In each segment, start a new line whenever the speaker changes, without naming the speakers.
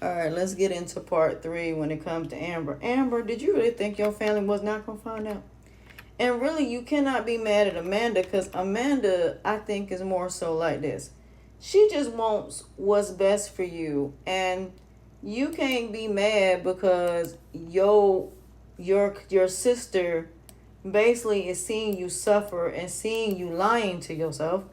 All right, let's get into part 3 when it comes to Amber. Amber, did you really think your family was not going to find out? And really, you cannot be mad at Amanda because Amanda, I think, is more so like this. She just wants what's best for you. And you can't be mad because your sister basically is seeing you suffer and seeing you lying to yourself.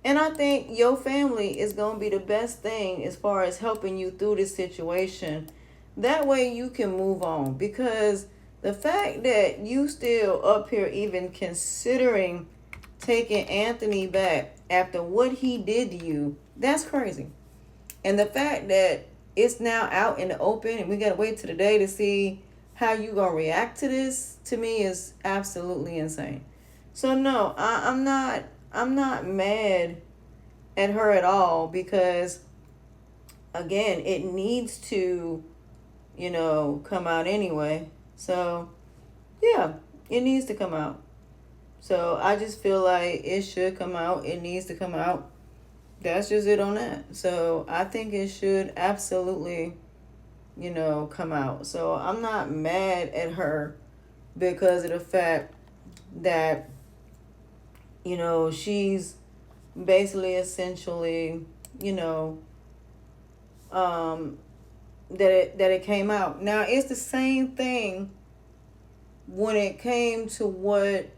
And I think your family is going to be the best thing as far as helping you through this situation. That way you can move on. Because the fact that you still up here even considering taking Anthony back after what he did to you, that's crazy. And the fact that it's now out in the open and we got to wait till the day to see how you going to react to this, to me is absolutely insane. So no, I'm not mad at her at all because again, it needs to, come out anyway. So yeah, it needs to come out. So I just feel like it should come out. It needs to come out. That's just it on that. So I think it should absolutely, come out. So I'm not mad at her because of the fact that, she's basically essentially, that it came out. Now it's the same thing when it came to what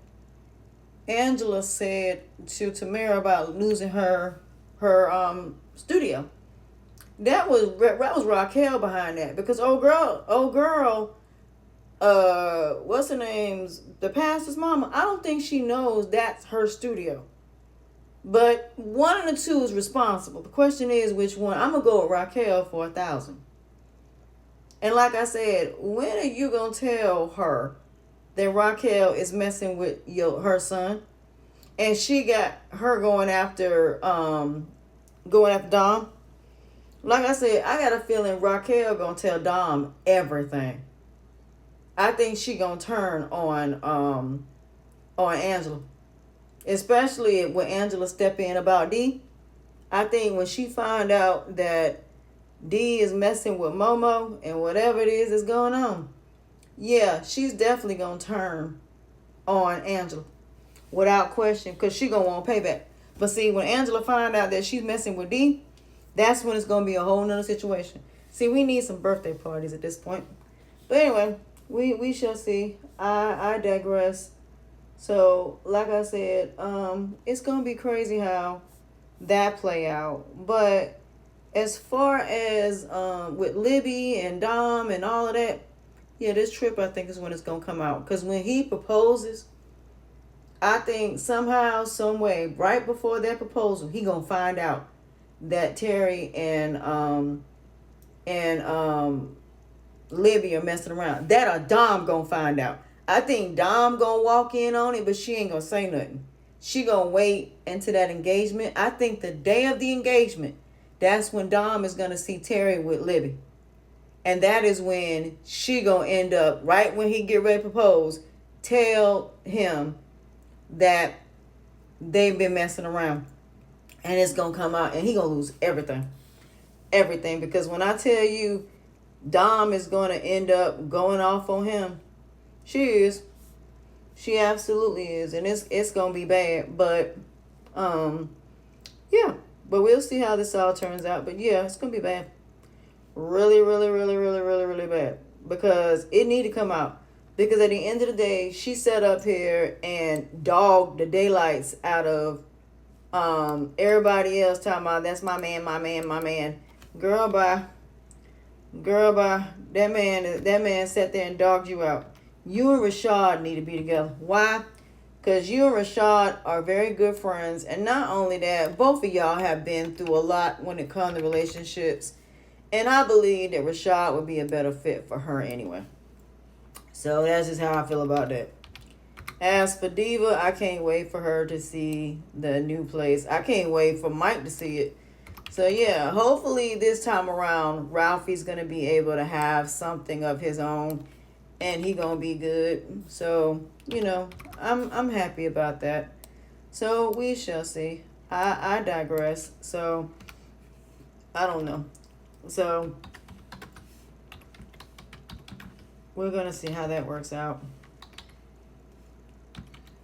Angela said to Tamara about losing her studio. That was Raquel behind that because old girl, what's her name's the pastor's mama. I don't think she knows that's her studio. But one of the two is responsible. The question is which one. I'm gonna go with Raquel for 1,000. And like I said, when are you gonna tell her that Raquel is messing with her son, and she got her going after Dom? Like I said, I got a feeling Raquel gonna tell Dom everything. I think she gonna turn on Angela. Especially when Angela step in about D. I think when she find out that D is messing with Momo and whatever it is that's going on, yeah, she's definitely going to turn on Angela. Without question, because she going to want payback. But see, when Angela find out that she's messing with D, that's when it's going to be a whole nother situation. See, we need some birthday parties at this point. But anyway, we shall see. I digress. So, like I said, it's going to be crazy how that play out. But as far as with Libby and Dom and all of that, yeah, this trip I think is when it's going to come out. Because when he proposes, I think somehow, some way, right before that proposal, he going to find out that Terry and Libby are messing around. That or Dom going to find out. I think Dom gonna walk in on it, but she ain't gonna say nothing. She gonna wait until that engagement. I think the day of the engagement, that's when Dom is gonna see Terry with Libby. And that is when she gonna end up, right when he get ready to propose, tell him that they've been messing around. And it's gonna come out and he gonna lose everything. Everything. Because when I tell you Dom is gonna end up going off on him, she is. She absolutely is. And it's going to be bad. But, yeah. But we'll see how this all turns out. But, yeah, it's going to be bad. Really, really, really, really, really, really bad. Because it need to come out. Because at the end of the day, she sat up here and dogged the daylights out of everybody else talking about, that's my man, my man, my man. Girl, bye. Girl, bye. That man sat there and dogged you out. You and Rashad need to be together. Why? Because you and Rashad are very good friends. And not only that, both of y'all have been through a lot when it comes to relationships. And I believe that Rashad would be a better fit for her anyway. So that's just how I feel about that. As for Diva, I can't wait for her to see the new place. I can't wait for Mike to see it. So yeah, hopefully this time around, Ralphie's going to be able to have something of his own. And he gonna be good. So, I'm happy about that. So we shall see. I digress. So I don't know. So We're gonna see how that works out.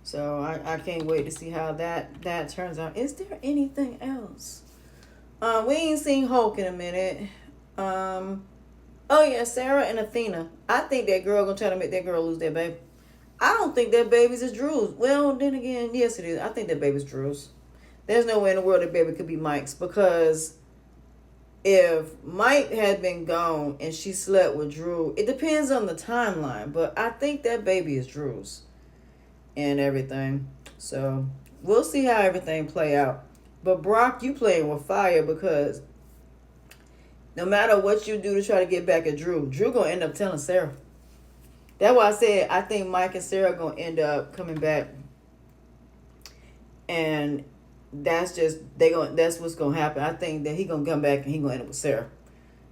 So I can't wait to see how that turns out. Is there anything else? We ain't seen Hulk in a minute. Oh yeah, Sarah and Athena. I think that girl gonna try to make that girl lose that baby. I don't think that baby's is Drew's. Well, then again, yes it is. I think that baby's Drew's. There's no way in the world that baby could be Mike's, because if Mike had been gone and she slept with Drew, it depends on the timeline, but I think that baby is Drew's and everything. So we'll see how everything play out. But Brock, you playing with fire, because no matter what you do to try to get back at Drew gonna end up telling Sarah. That's why I said I think Mike and Sarah gonna end up coming back, and that's what's gonna happen. I think that he gonna come back and he gonna end up with Sarah.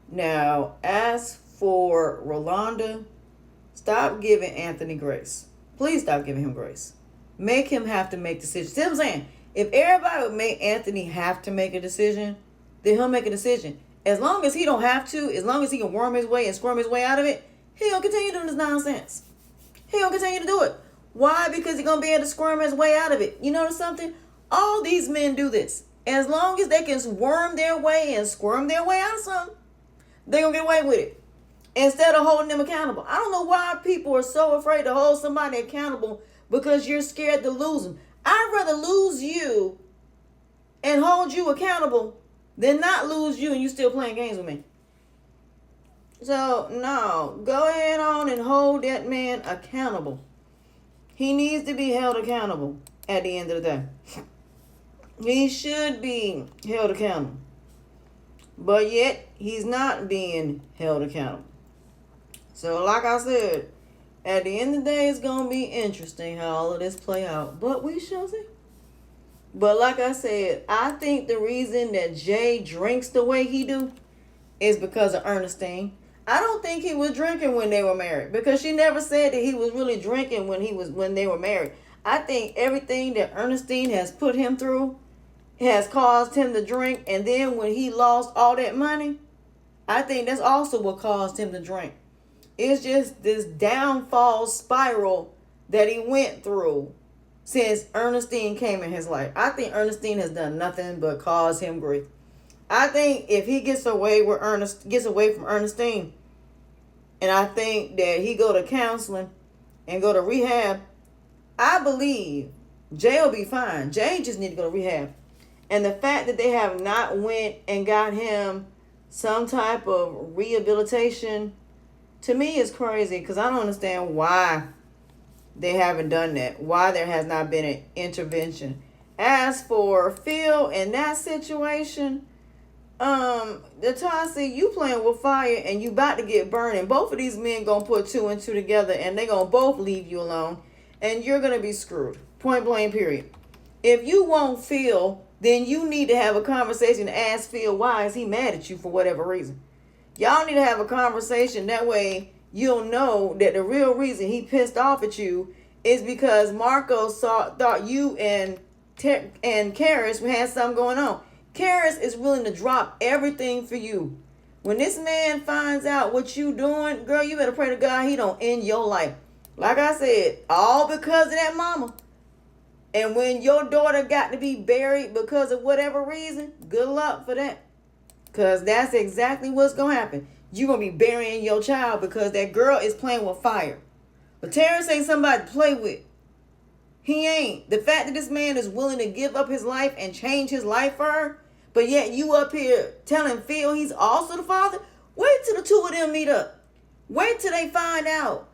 Now, as for Rolanda, stop giving Anthony grace. Please stop giving him grace. Make him have to make decisions. See what I'm saying? If everybody would make Anthony have to make a decision, then he'll make a decision. As long as he don't have to, as long as he can worm his way and squirm his way out of it, he gonna continue doing this nonsense. He gonna continue to do it. Why? Because he's gonna be able to squirm his way out of it. You notice something? All these men do this. As long as they can worm their way and squirm their way out of something, they're gonna get away with it. Instead of holding them accountable. I don't know why people are so afraid to hold somebody accountable, because you're scared to lose them. I'd rather lose you and hold you accountable than not lose you and you still playing games with me. So, no. Go ahead on and hold that man accountable. He needs to be held accountable at the end of the day. He should be held accountable. But yet, he's not being held accountable. So, like I said, at the end of the day, it's going to be interesting how all of this play out. But we shall see. But like I said, I think the reason that Jay drinks the way he do is because of Ernestine. I don't think he was drinking when they were married, because she never said that he was really drinking when they were married. I think everything that Ernestine has put him through has caused him to drink. And then when he lost all that money, I think that's also what caused him to drink. It's just this downfall spiral that he went through since Ernestine came in his life. I think Ernestine has done nothing but cause him grief. I think if he gets away from Ernestine, and I think that he go to counseling and go to rehab, I believe Jay will be fine. Jay just need to go to rehab. And the fact that they have not went and got him some type of rehabilitation, to me, is crazy, because I don't understand why they haven't done that. Why there has not been an intervention. As for Phil and that situation, Natasha, you playing with fire and you about to get burned. And both of these men gonna put two and two together, and they gonna both leave you alone, and you're gonna be screwed. Point blank, period. If you want Phil, then you need to have a conversation and ask Phil why is he mad at you for whatever reason. Y'all need to have a conversation. That way you'll know that the real reason he pissed off at you is because Marco thought you and Karis had something going on. Karis is willing to drop everything for you. When this man finds out what you doing, girl, you better pray to God he don't end your life. Like I said, all because of that mama. And when your daughter got to be buried because of whatever reason, good luck for that. Because that's exactly what's going to happen. You're going to be burying your child because that girl is playing with fire. But Terrence ain't somebody to play with. He ain't. The fact that this man is willing to give up his life and change his life for her, but yet you up here telling Phil he's also the father? Wait till the two of them meet up. Wait till they find out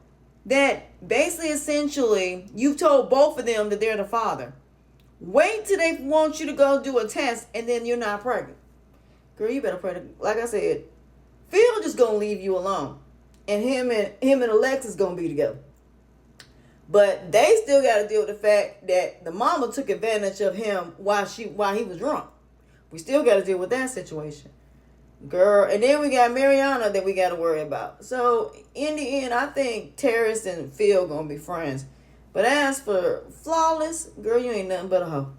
that basically, essentially, you've told both of them that they're the father. Wait till they want you to go do a test and then you're not pregnant. Girl, you better pray to, like I said, Phil just gonna leave you alone. And him and Alexis gonna be together. But they still gotta deal with the fact that the mama took advantage of him while he was drunk. We still gotta deal with that situation. Girl, and then we got Mariana that we gotta worry about. So in the end, I think Terrace and Phil gonna be friends. But as for Flawless, girl, you ain't nothing but a hoe.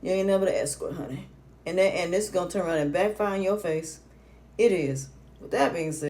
You ain't nothing but an escort, honey. And this is going to turn around and backfire in your face. It is. With that being said,